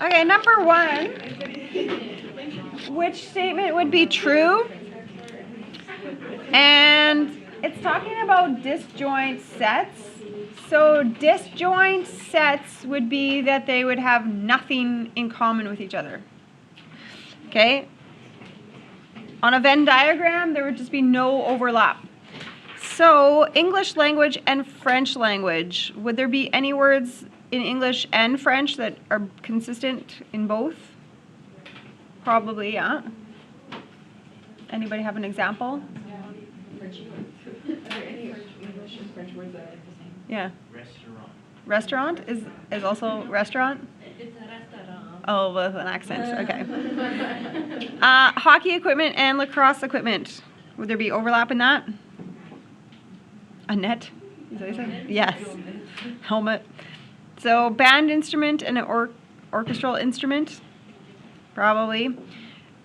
Okay, number 1. Which statement would be true? And it's talking about disjoint sets. So disjoint sets would be that they would have nothing in common with each other. Okay? On a Venn diagram, there would just be no overlap. So English language and French language, would there be any words in English and French that are consistent in both? Probably, yeah. Anybody have an example? Are there any English and French words that are like the same? Yeah. Restaurant. Restaurant is also restaurant? It's a restaurant. Oh, with an accent. Okay. Hockey equipment and lacrosse equipment. Would there be overlap in that? A net? Is that what you said? Yes. Helmet. So band instrument and an orchestral instrument? Probably.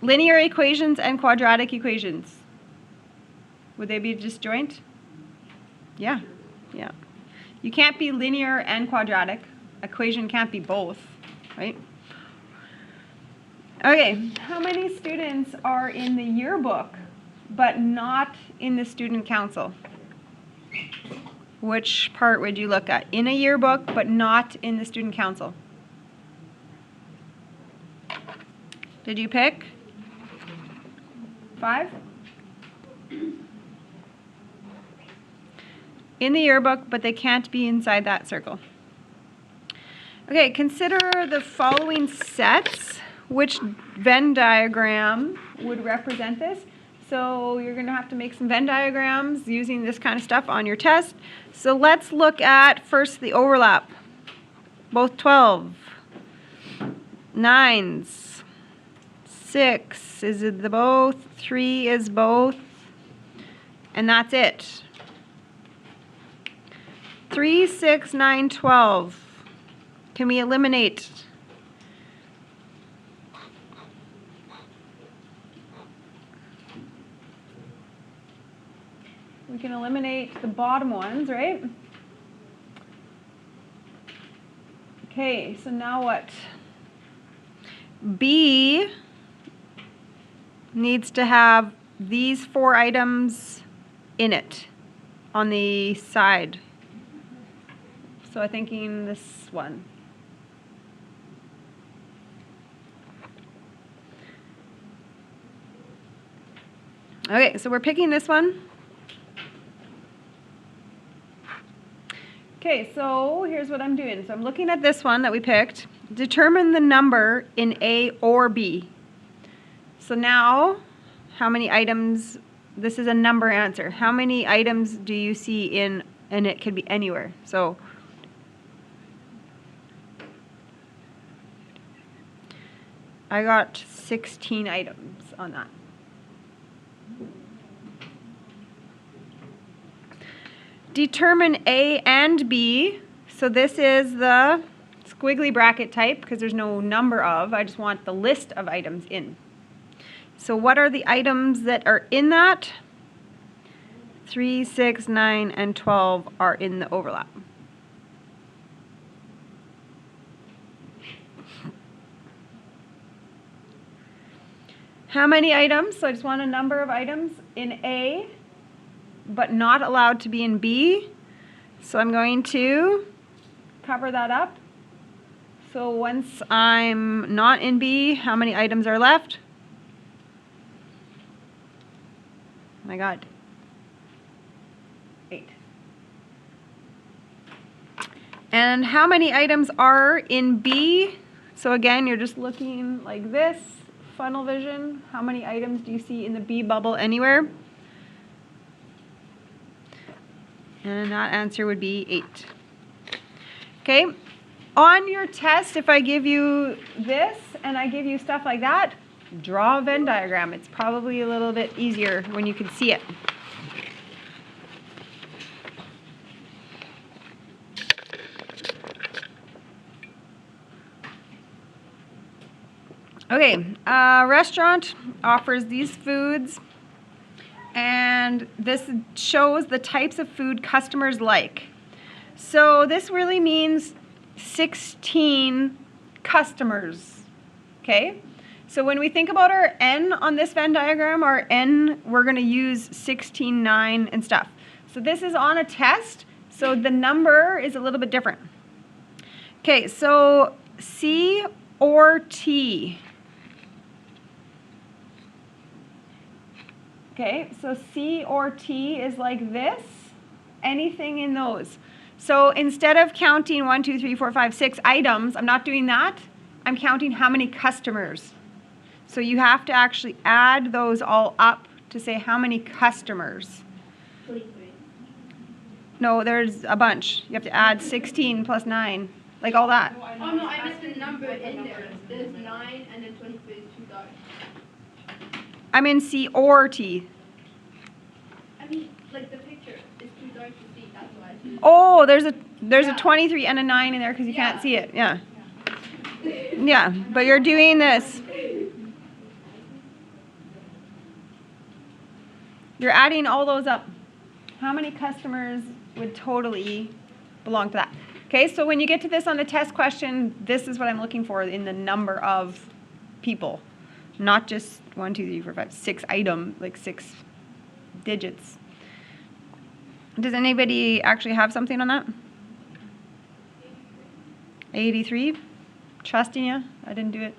Linear equations and quadratic equations. Would they be disjoint? Yeah. Yeah. You can't be linear and quadratic. Equation can't be both, right? Okay, how many students are in the yearbook but not in the student council? Which part would you look at? In a yearbook but not in the student council? Did you pick? 5? In the yearbook, but they can't be inside that circle. Okay, consider the following sets. Which Venn diagram would represent this? So you're going to have to make some Venn diagrams using this kind of stuff on your test. So let's look at first the overlap. Both 12, 9s, 6 is the both, 3 is both, and that's it. 3, 6, 9, 12. Can we eliminate? We can eliminate the bottom ones, right? Okay, so now what? B needs to have these 4 items in it on the side. So I'm thinking this one. Okay, so we're picking this one. Okay, so here's what I'm doing. So I'm looking at this one that we picked. Determine the number in A or B. So now, how many items, this is a number answer. How many items do you see in, and it could be anywhere. So I got 16 items on that. Determine A and B. So this is the squiggly bracket type because there's no number of. I just want the list of items in. So what are the items that are in that? 3, 6, 9, and 12 are in the overlap. How many items? So I just want a number of items in A, but not allowed to be in B. So I'm going to cover that up. So once I'm not in B, how many items are left? Oh my God. 8. And how many items are in B? So again, you're just looking like this, funnel vision. How many items do you see in the B bubble anywhere? And that answer would be 8. Okay, on your test, if I give you this and I give you stuff like that, draw a Venn diagram. It's probably a little bit easier when you can see it. Okay, a restaurant offers these foods, and this shows the types of food customers like. So this really means 16 customers. Okay? So when we think about our N on this Venn diagram, our N, we're going to use 16, 9, and stuff. So this is on a test, so the number is a little bit different. Okay, so C or T. Okay, so C or T is like this, anything in those. So instead of counting 1, 2, 3, 4, 5, 6 items, I'm not doing that. I'm counting how many customers. So you have to actually add those all up to say how many customers. No, there's a bunch. You have to add 16 plus 9, like all that. Oh no, I missed a number in there. There's 9 and then 23 is 2 dots. I'm in C or T. I mean, like the picture is too dark to see. That's why. Oh, there's a Yeah. 23 and a 9 in there because you Yeah. can't see it. Yeah. Yeah, but you're doing this. You're adding all those up. How many customers would totally belong to that? Okay, so when you get to this on the test question, this is what I'm looking for in the number of people. Not just 1, 2, 3, 4, 5, 6 item, like 6 digits. Does anybody actually have something on that? 83? Trusting you? I didn't do it.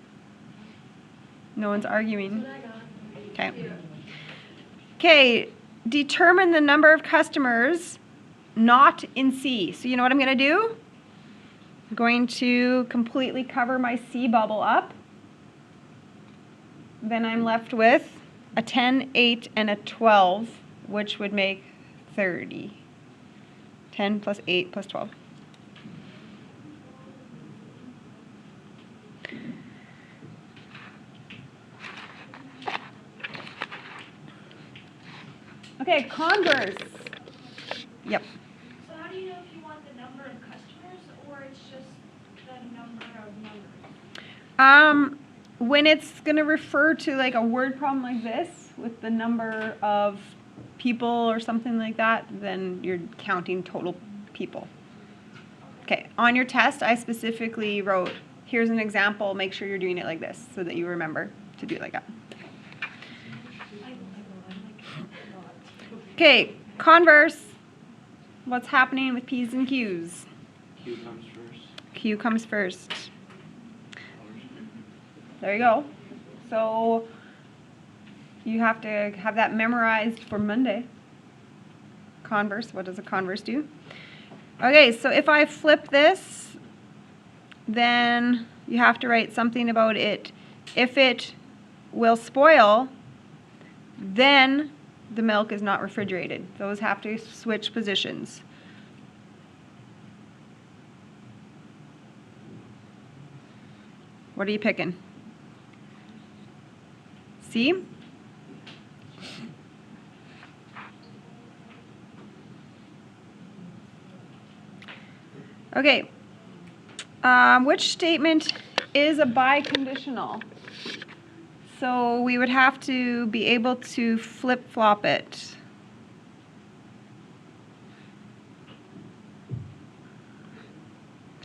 No one's arguing. Okay. Okay, determine the number of customers not in C. So you know what I'm going to do? I'm going to completely cover my C bubble up. Then I'm left with a 10, 8, and a 12, which would make 30. 10 plus 8 plus 12. Okay, converse. Yep. So how do you know if you want the number of customers or it's just the number of numbers? When it's going to refer to like a word problem like this with the number of people or something like that, then you're counting total people. Okay, on your test, I specifically wrote, here's an example, make sure you're doing it like this so that you remember to do it like that. Okay, converse. What's happening with P's and Q's? Q comes first. Q comes first. There you go. So you have to have that memorized for Monday. Converse, what does a converse do? Okay, so if I flip this, then you have to write something about it. If it will spoil, then the milk is not refrigerated. Those have to switch positions. What are you picking? C? Okay. Which statement is a biconditional? So we would have to be able to flip-flop it.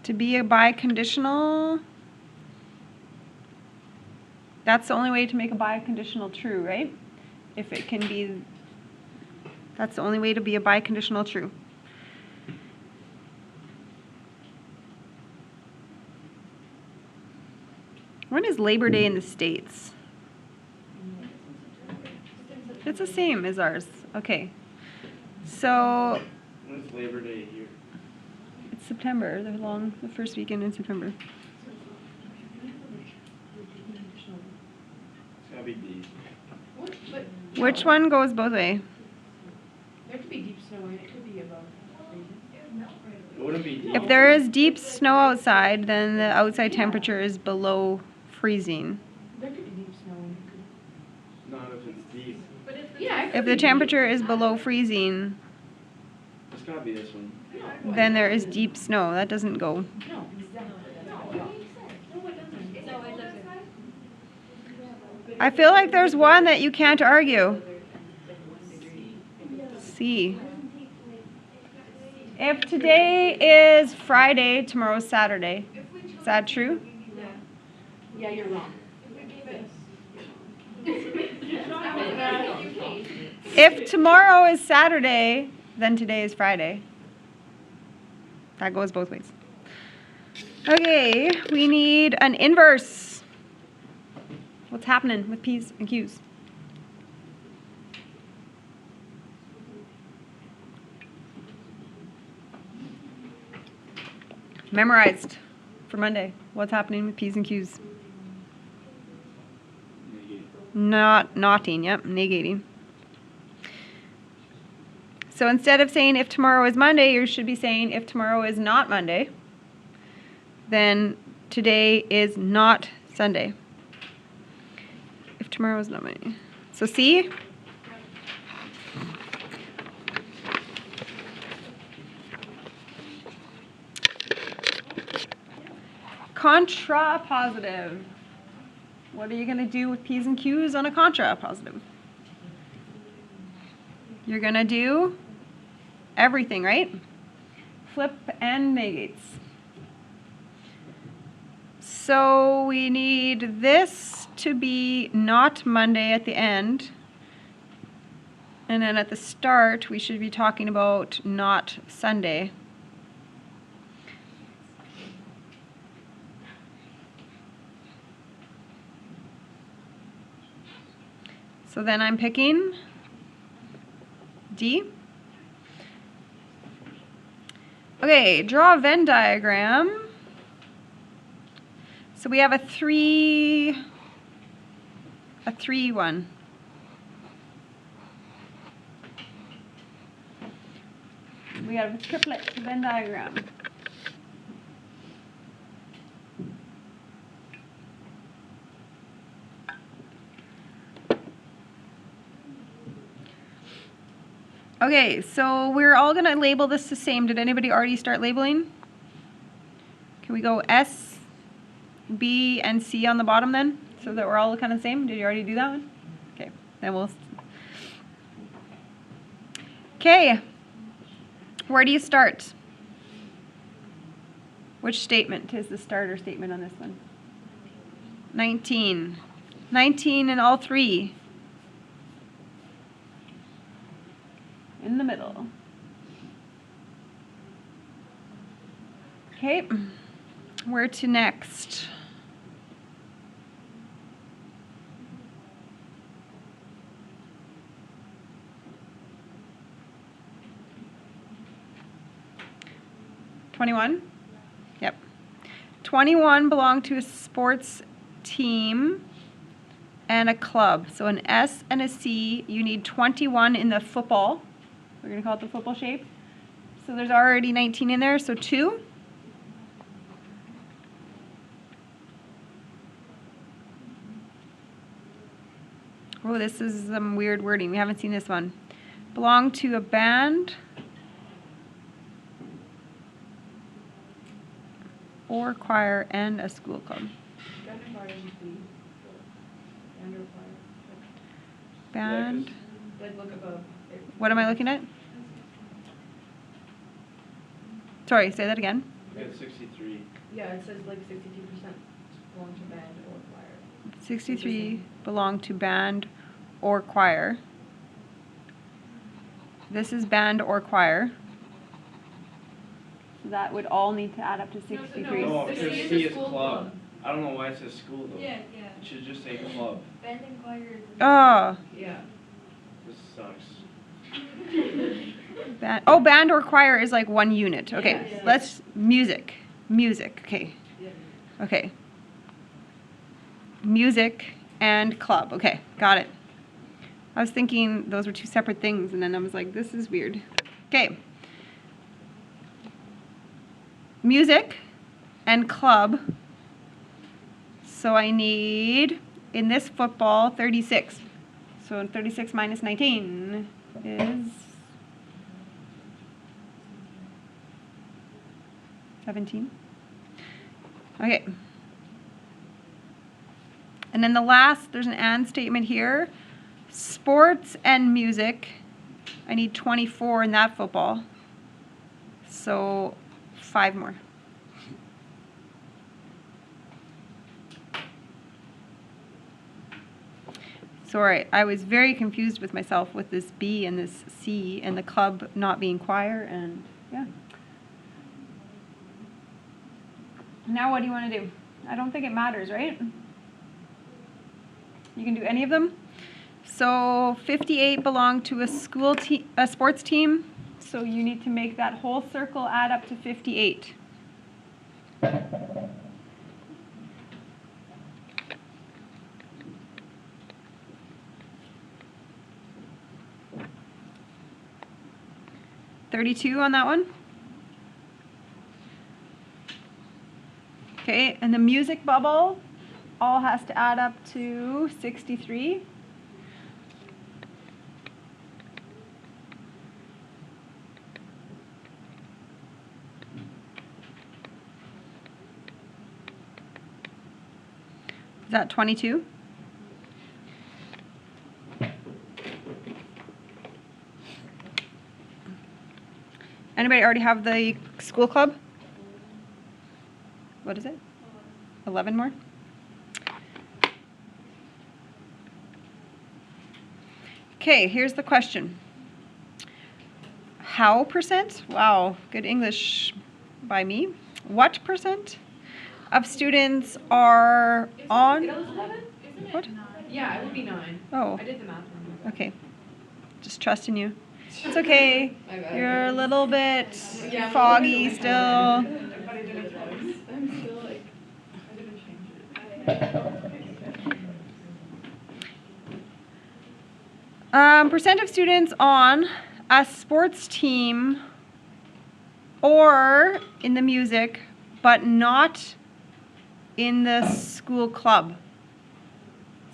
To be a biconditional, that's the only way to make a biconditional true, right? If it can be, that's the only way to be a biconditional true. When is Labor Day in the States? It's the same as ours. Okay. So When is Labor Day here? it's September, the first weekend in September. It's gotta be D. But Which one goes both way? there could be deep snow and it could be above freezing. It wouldn't be D. If there is deep snow outside, then the outside temperature is below freezing. There could be deep snow and it could. Not if it's D. But if If the temperature is below freezing, It's gotta be this one. then there is deep snow. That doesn't go. No, I feel like there's one that you can't argue. C. If today is Friday, tomorrow's Saturday. Is that true? Yeah, you're wrong. If tomorrow is Saturday, then today is Friday. That goes both ways. Okay, we need an inverse. What's happening with P's and Q's? Memorized for Monday. What's happening with P's and Q's? Negate. Noting, yep, negating. So instead of saying if tomorrow is Monday, you should be saying if tomorrow is not Monday, then today is not Sunday. If tomorrow is not Monday. So C? Contrapositive. What are you going to do with P's and Q's on a contrapositive? You're going to do everything, right? Flip and negates. So we need this to be not Monday at the end. And then at the start, we should be talking about not Sunday. So then I'm picking D. Okay, draw a Venn diagram. So we have a 3 one. We have a triplet Venn diagram. Okay, so we're all going to label this the same. Did anybody already start labeling? Can we go S, B, and C on the bottom then? So that we're all kind of the same? Did you already do that one? Okay, then we'll... Okay, where do you start? Which statement is the starter statement on this one? 19. 19 in all three. In the middle. Okay, where to next? $21? Yep. 21 belong to a sports team and a club. So an S and a C, you need 21 in the football. We're going to call it the football shape. So there's already 19 in there, so 2. Oh, this is some weird wording. We haven't seen this one. Belong to a band or choir and a school club. Band. Like look above. What am I looking at? Sorry, say that again. We got 63. Yeah, it says like 62% belong to band or choir. 63 belong to band or choir. This is band or choir. So that would all need to add up to 63. No, The because C is C a is school club. club. I don't know why it says school though. Yeah. It should just say club. Band and choir is. Oh, Yeah. This sucks. band or choir is like one unit. Okay, Yes. let's music. Okay. Yeah. Okay. Music and club. Okay, got it. I was thinking those were two separate things, and then I was like, this is weird. Okay. Music and club. So I need, in this football, 36. So 36 minus 19 is 17. Okay. And then the last, there's an and statement here. Sports and music. I need 24 in that football. So 5 more. Sorry, I was very confused with myself with this B and this C and the club not being choir and yeah. Now what do you want to do? I don't think it matters, right? You can do any of them. So 58 belong to a a sports team. So you need to make that whole circle add up to 58. $32 on that one. Okay, and the music bubble all has to add up to 63. Is that 22? Anybody already have the school club? What is it? 11 more? Okay, here's the question. How percent? Wow, good English by me. What percent of students are on? It was 11? What? Yeah, it would be 9. Oh, I did the math wrong. okay. Just trusting you. It's okay. My bad. You're a little bit Yeah, foggy still. But I did it twice. I'm still like, I didn't change it. Percent of students on a sports team or in the music, but not in the school club.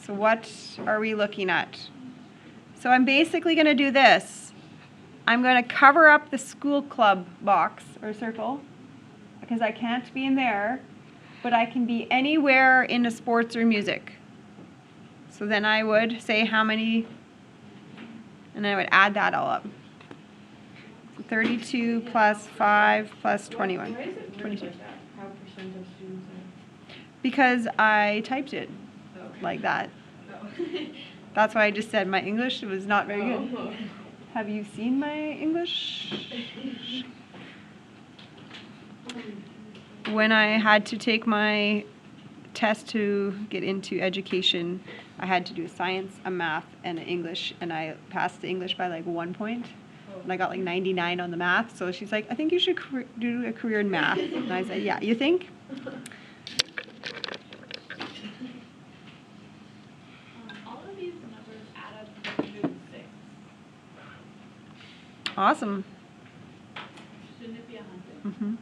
So what are we looking at? So I'm basically going to do this. I'm going to cover up the school club box or circle because I can't be in there, but I can be anywhere in the sports or music. So then I would say how many, and I would add that all up. So 32 plus 5 plus 21. Why is it 22. like that? How percent of students are? Because I typed it Okay. like that. Oh. That's why I just said my English was not very good. Oh. Have you seen my English? When I had to take my test to get into education, I had to do a science, a math, and an English, and I passed the English by like 1 point. And I got like 99 on the math, so she's like, I think you should do a career in math. And I said, yeah, you think? All of these numbers add up to 106. Awesome. Shouldn't it be 100? Mm-hmm.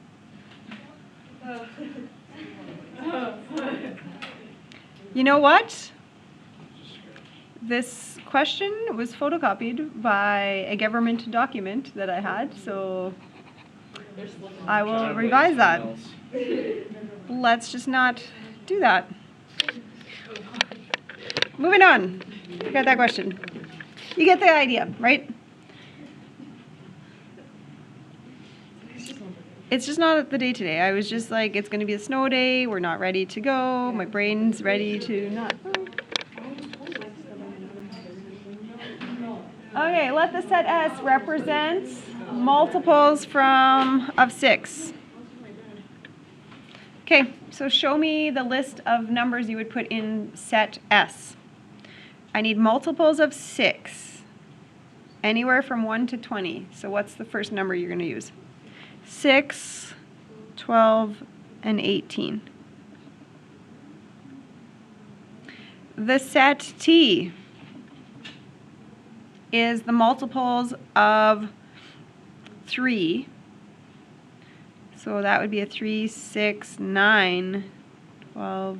You know what? This question was photocopied by a government document that I had, so I will revise that. Let's just not do that. Moving on. Forget that question. You get the idea, right? It's just not the day today. I was just like, it's going to be a snow day. We're not ready to go. My brain's ready to not. Okay, let the set S represent multiples of 6. Okay, so show me the list of numbers you would put in set S. I need multiples of 6, anywhere from 1 to 20. So what's the first number you're going to use? 6, 12, and 18. The set T is the multiples of 3. So that would be a 3, 6, 9, 12.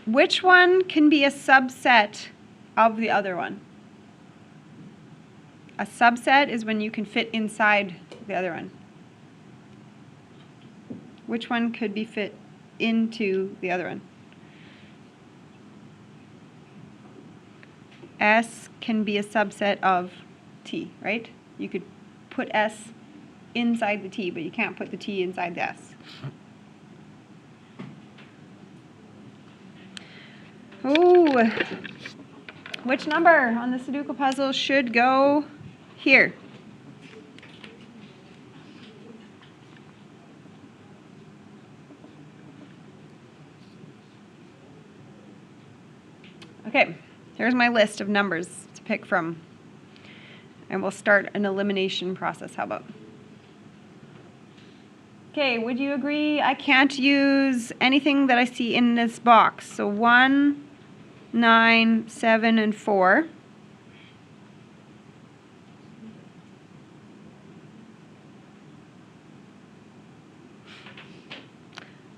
Which one can be a subset of the other one? A subset is when you can fit inside the other one. Which one could be fit into the other one? S can be a subset of T, right? You could put S inside the T, but you can't put the T inside the S. Ooh, which number on the Sudoku puzzle should go here? Okay, here's my list of numbers to pick from. And we'll start an elimination process. How about? Okay, would you agree I can't use anything that I see in this box? So 1, 9, 7, and 4.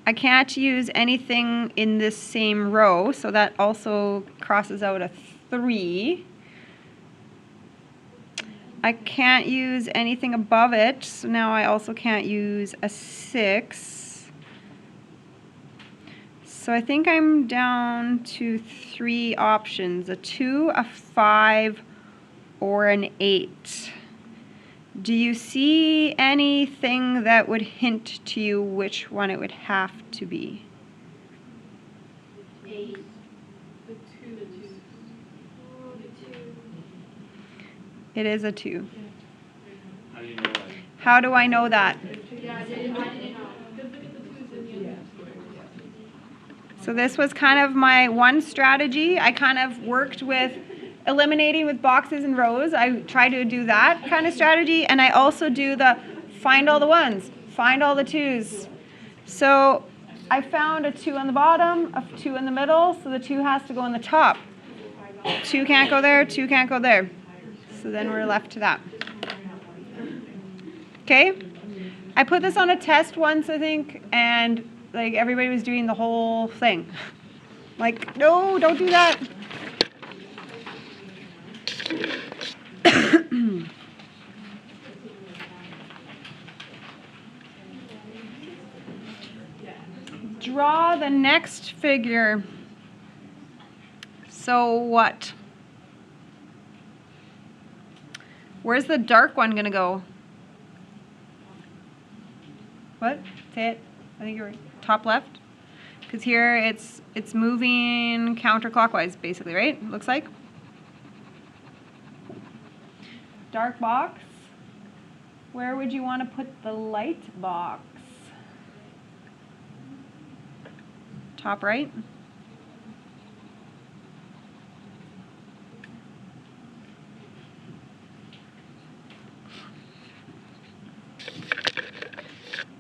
I can't use anything in this same row, so that also crosses out a 3. I can't use anything above it, so now I also can't use a 6. So I think I'm down to 3 options, a 2, a 5, or an 8. Do you see anything that would hint to you which one it would have to be? 8. The 2. Oh, the 2. It is a 2. How do you know that? How do I know that? Yeah, I didn't know. Because look at the 2's in the other square. So this was kind of my one strategy. I kind of worked with eliminating with boxes and rows. I try to do that kind of strategy, and I also do the find all the ones, find all the 2's. So I found a 2 on the bottom, a 2 in the middle, so the 2 has to go on the top. 2 can't go there, 2 can't go there. So then we're left to that. Okay? I put this on a test once, I think, and like everybody was doing the whole thing. Like, no, don't do that. Draw the next figure. So what? Where's the dark one gonna go? What? Say it. I think you're right. Top left. Because here it's moving counterclockwise, basically, right? Looks like. Dark box. Where would you want to put the light box? Top right.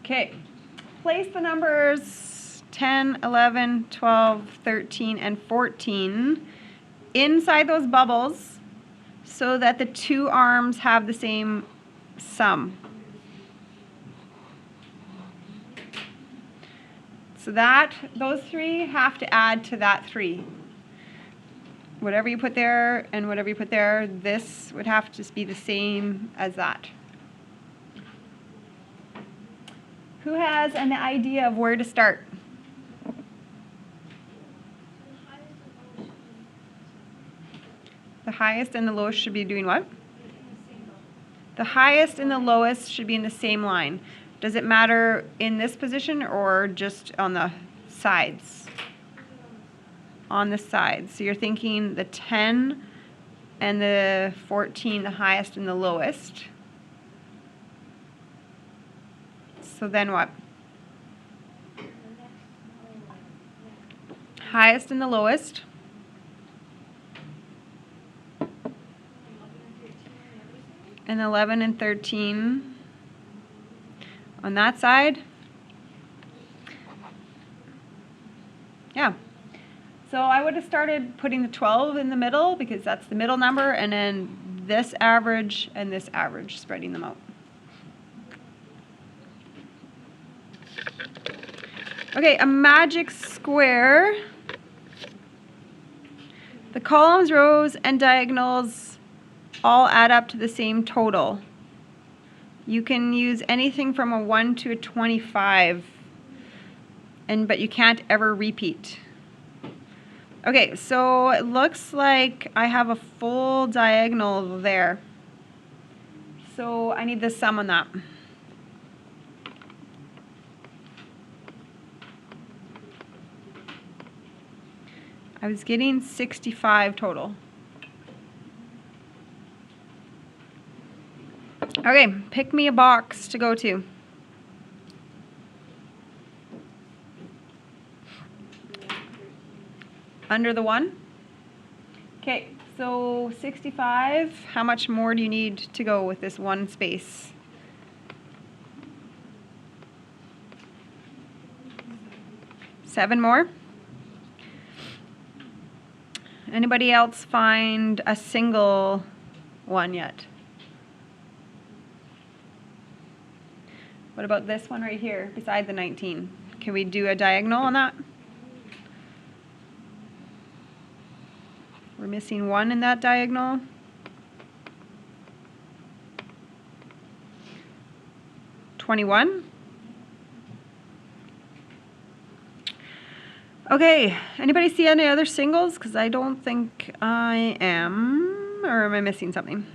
Okay. Place the numbers 10, 11, 12, 13, and 14 inside those bubbles so that the 2 arms have the same sum. So those 3 have to add to that 3. Whatever you put there and whatever you put there, this would have to be the same as that. Who has an idea of where to start? The highest and the lowest should be doing what? The highest and the lowest should be in the same line. Does it matter in this position or just on the sides? On the sides. So you're thinking the 10 and the 14, the highest and the lowest. So then what? Highest and the lowest. And 11 and 13 on that side. Yeah. So I would have started putting the 12 in the middle because that's the middle number, and then this average and this average, spreading them out. Okay, a magic square. The columns, rows, and diagonals all add up to the same total. You can use anything from a 1 to a 25, but you can't ever repeat. Okay, so it looks like I have a full diagonal there. So I need the sum on that. I was getting 65 total. Okay, pick me a box to go to. Under the 1? Okay, so 65, how much more do you need to go with this one space? Seven more? Anybody else find a single one yet? What about this one right here beside the 19? Can we do a diagonal on that? We're missing 1 in that diagonal. $21. Okay, anybody see any other singles? Because I don't think I am, or am I missing something?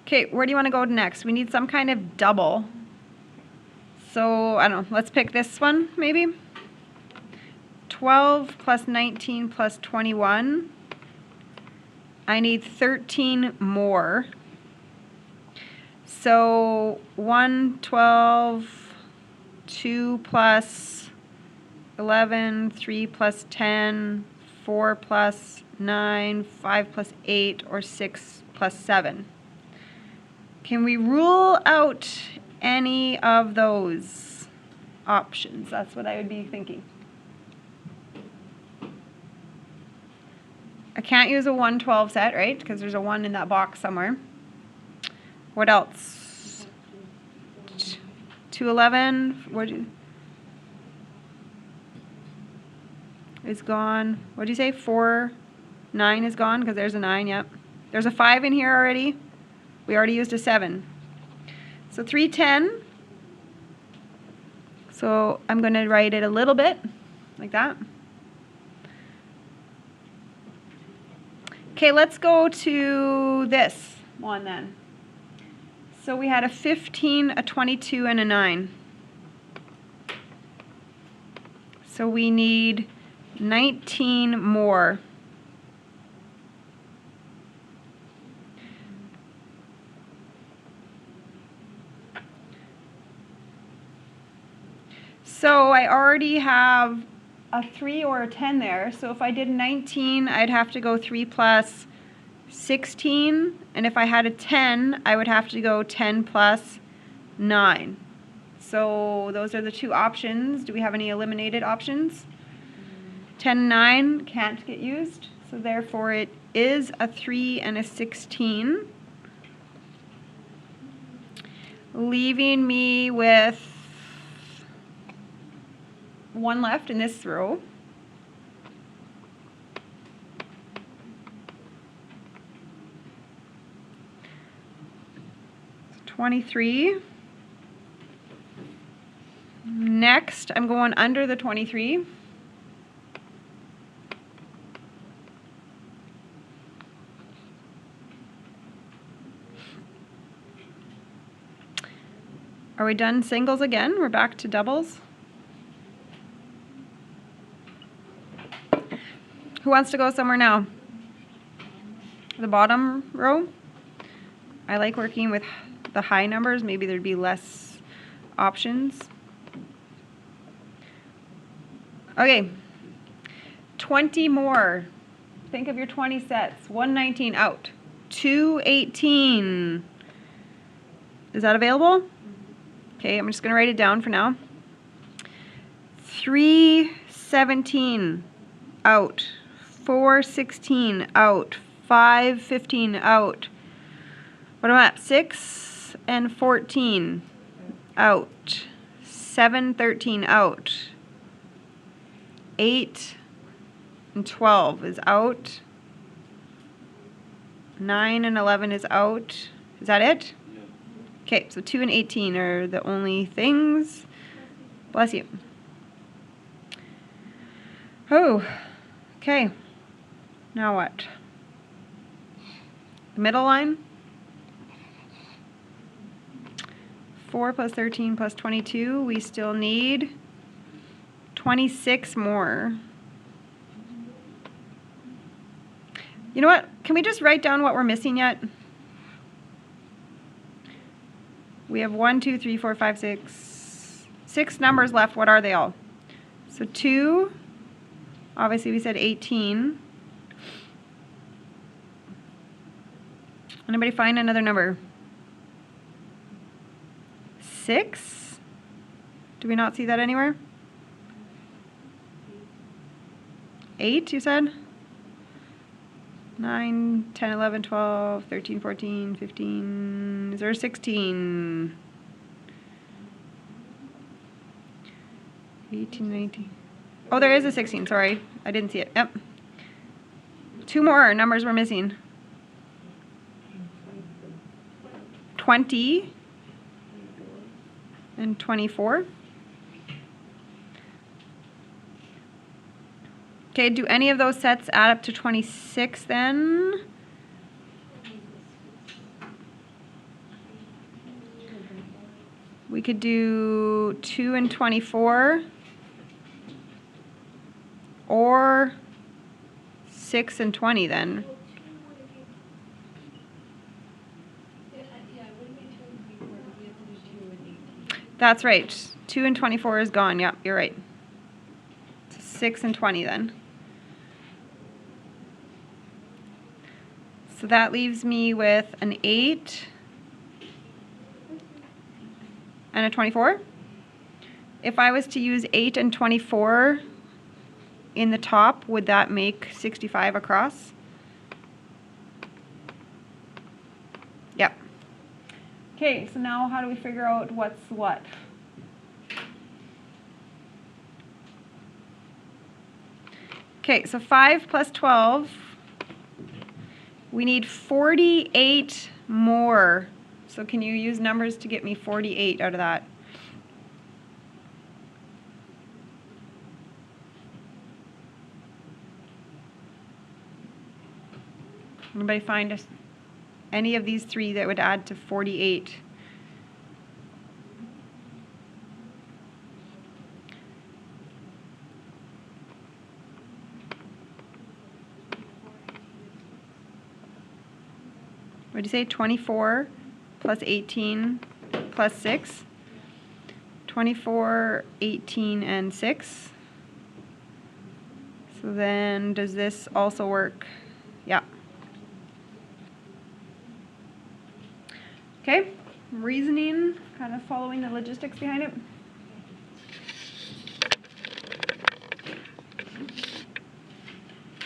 Okay, where do you want to go next? We need some kind of double. So, I don't know, let's pick this one, maybe. 12 plus 19 plus 21. I need 13 more. So, 1, 12, 2 plus 11, 3 plus 10, 4 plus 9, 5 plus 8, or 6 plus 7. Can we rule out any of those options? That's what I would be thinking. I can't use a 112 set, right? Because there's a 1 in that box somewhere. What else? 211. What is gone? What did you say? 4, 9 is gone because there's a 9. Yep. There's a 5 in here already. We already used a 7. So 310. So I'm going to write it a little bit like that. Okay, let's go to this one then. So we had a 15, a 22, and a 9. So we need 19 more. So I already have a 3 or a 10 there. So if I did 19, I'd have to go 3 plus 16. And if I had a 10, I would have to go 10 plus 9. So those are the two options. Do we have any eliminated options? 10 and 9 can't get used. So therefore it is a 3 and a 16. Leaving me with 1 left in this row. So 23. Next, I'm going under the 23. Are we done singles again? We're back to doubles. Who wants to go somewhere now? The bottom row? I like working with the high numbers. Maybe there'd be less options. Okay, 20 more. Think of your 20 sets. 119 out. 218. Is that available? Okay, I'm just going to write it down for now. 317 out. 416 out. 515 out. What am I at? 6 and 14 out. 713 out. 8 and 12 is out. 9 and 11 is out. Is that it? Yeah. Okay, so 2 and 18 are the only things. Bless you. Oh, okay. Now what? The middle line? 4 plus 13 plus 22. We still need 26 more. You know what? Can we just write down what we're missing yet? We have 1, 2, 3, 4, 5, 6. 6 numbers left. What are they all? So 2. Obviously, we said 18. Anybody find another number? 6? Do we not see that anywhere? 8, you said? 9, 10, 11, 12, 13, 14, 15. Is there a 16? 18, 19. Oh, there is a 16. Sorry. I didn't see it. Yep. 2 more numbers we're missing. 20 and 24. Okay, do any of those sets add up to 26 then? We could do 2 and 24 or 6 and 20 then. That's right. 2 and 24 is gone. Yep, you're right. 6 and 20 then. So that leaves me with an 8 and a 24. If I was to use 8 and 24 in the top, would that make 65 across? Yep. Okay, so now how do we figure out what's what? Okay, so 5 plus 12, we need 48 more. So can you use numbers to get me 48 out of that? Anybody find any of these 3 that would add to 48? What did you say? 24 plus 18 plus 6? 24, 18, and 6. So then does this also work? Yeah. Okay, reasoning, kind of following the logistics behind it.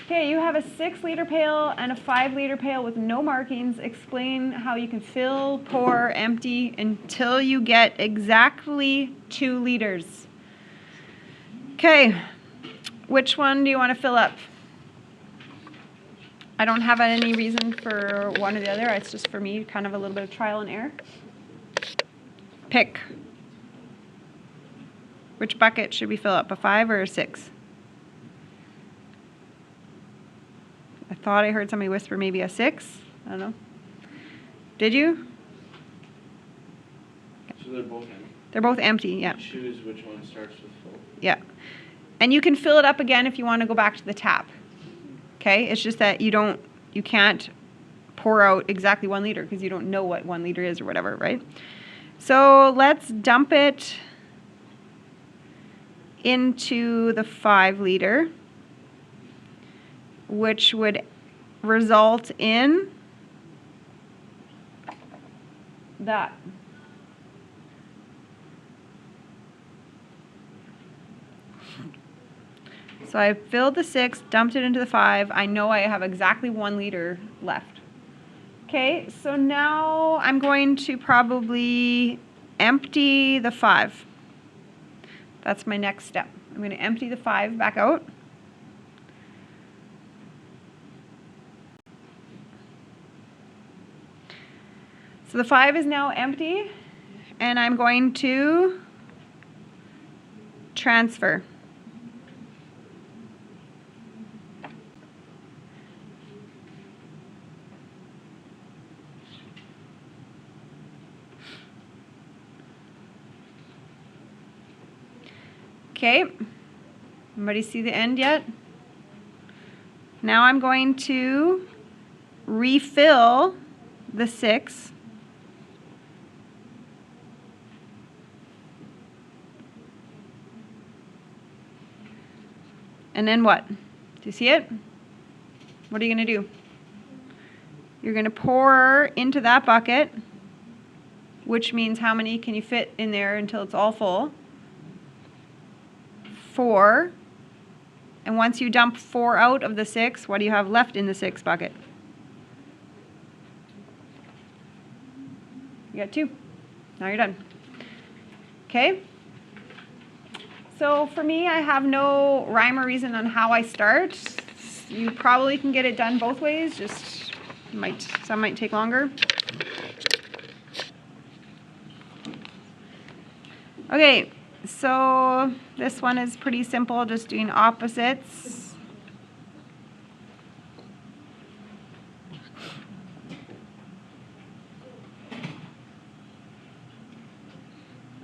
Okay, you have a 6-liter pail and a 5-liter pail with no markings. Explain how you can fill, pour, empty until you get exactly 2 liters. Okay, which one do you want to fill up? I don't have any reason for one or the other. It's just for me, kind of a little bit of trial and error. Pick. Which bucket should we fill up, a 5 or a 6? I thought I heard somebody whisper maybe a 6. I don't know. Did you? So they're both empty. They're both empty, yeah. Choose which one starts with full. Yeah. And you can fill it up again if you want to go back to the tap. Okay? It's just that you can't pour out exactly 1 liter because you don't know what 1 liter is or whatever, right? So let's dump it into the 5-liter, which would result in that. So I filled the 6, dumped it into the 5. I know I have exactly 1 liter left. Okay, so now I'm going to probably empty the 5. That's my next step. I'm going to empty the 5 back out. So the 5 is now empty, and I'm going to transfer. Okay. Anybody see the end yet? Now I'm going to refill the 6. And then what? Do you see it? What are you going to do? You're going to pour into that bucket, which means how many can you fit in there until it's all full? 4. And once you dump 4 out of the 6, what do you have left in the 6 bucket? You got 2. Now you're done. Okay? So for me, I have no rhyme or reason on how I start. You probably can get it done both ways, just some might take longer. Okay, so this one is pretty simple, just doing opposites.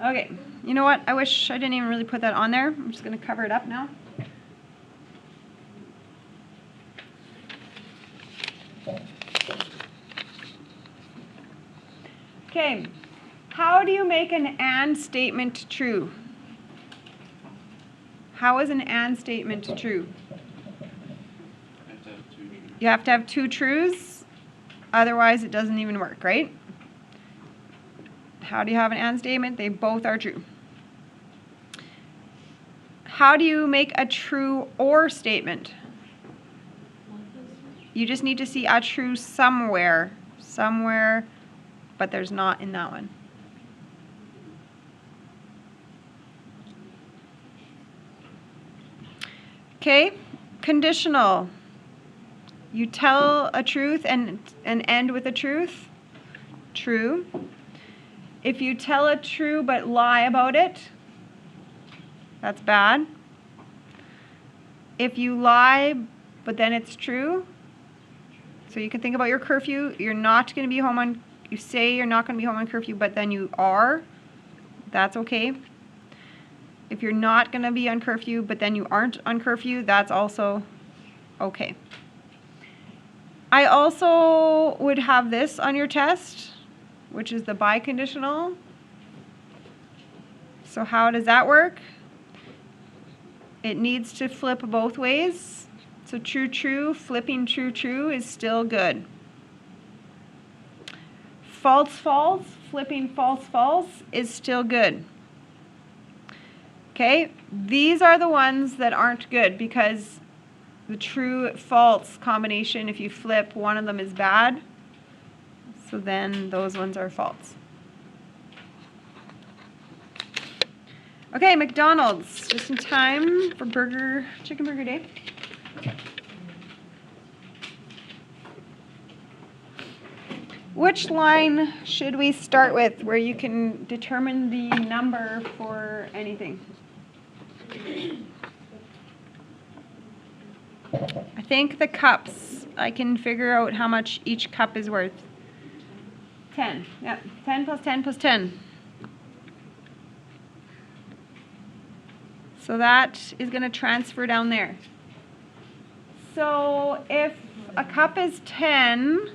Okay, you know what? I wish I didn't even really put that on there. I'm just going to cover it up now. Okay, how do you make an and statement true? How is an and statement true? I have to have 2 truths. You have to have 2 truths, otherwise it doesn't even work, right? How do you have an and statement? They both are true. How do you make a true or statement? You just need to see a true somewhere, but there's not in that one. Okay, conditional. You tell a truth and end with a truth. True. If you tell a true but lie about it, that's bad. If you lie but then it's true, so you can think about your curfew. You're not going to be home on, you say you're not going to be home on curfew, but then you are. That's okay. If you're not going to be on curfew, but then you aren't on curfew, that's also okay. I also would have this on your test, which is the biconditional. So how does that work? It needs to flip both ways. So true, true, flipping true, true is still good. False, false, flipping false, false is still good. Okay, these are the ones that aren't good because the true, false combination, if you flip, one of them is bad. So then those ones are false. Okay, McDonald's, just in time for chicken burger day. Which line should we start with where you can determine the number for anything? I think the cups, I can figure out how much each cup is worth. 10. Yep. 10 plus 10 plus 10. So that is going to transfer down there. So if a cup is 10,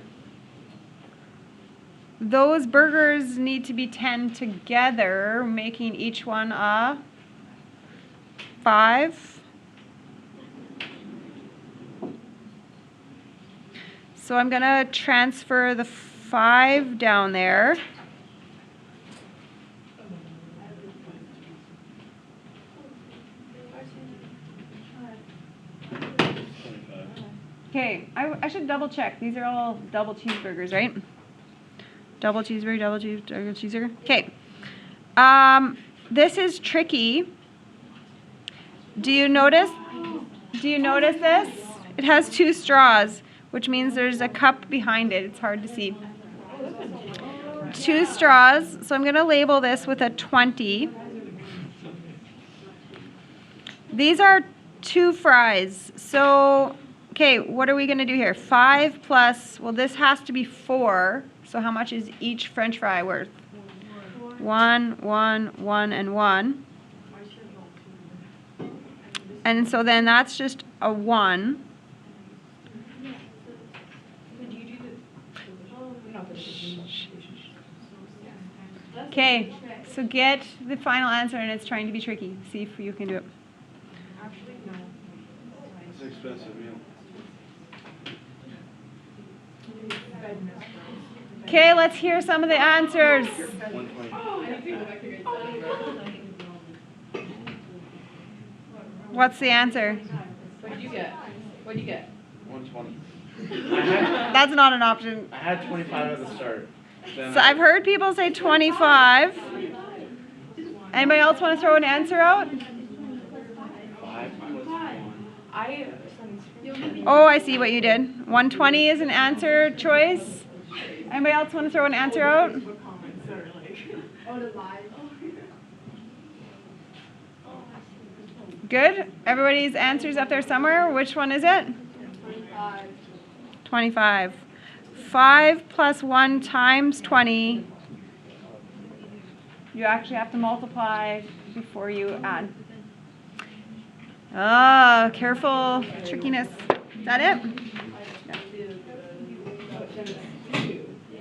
those burgers need to be 10 together, making each one a 5. So I'm going to transfer the 5 down there. Okay, I should double check. These are all double cheeseburgers, right? Double cheeseburger, double cheeseburger. Okay. This is tricky. Do you notice this? It has 2 straws, which means there's a cup behind it. It's hard to see. 2 straws. So I'm going to label this with a 20. These are 2 fries. So, okay, what are we going to do here? 5 plus, well, this has to be 4. So how much is each French fry worth? 1, 1, 1, and 1. And so then that's just a 1. Did you do not the Okay, so get the final answer, and it's trying to be tricky. See if you can do it. Actually, no. It's an expensive meal. Okay, let's hear some of the answers. 120. I need to go back to grade 7. What's the answer? What did you get? What did you get? 120. That's not an option. I had 25 at the start. Then So I've heard people say 25. Anybody else want to throw an answer out? 5 plus 1. I Oh, I see what you did. 120 is an answer choice. Anybody else want to throw an answer out? Good. Everybody's answer's up there somewhere. Which one is it? 25. 5 plus 1 times 20. You actually have to multiply before you add. Ah, careful trickiness. Is that it?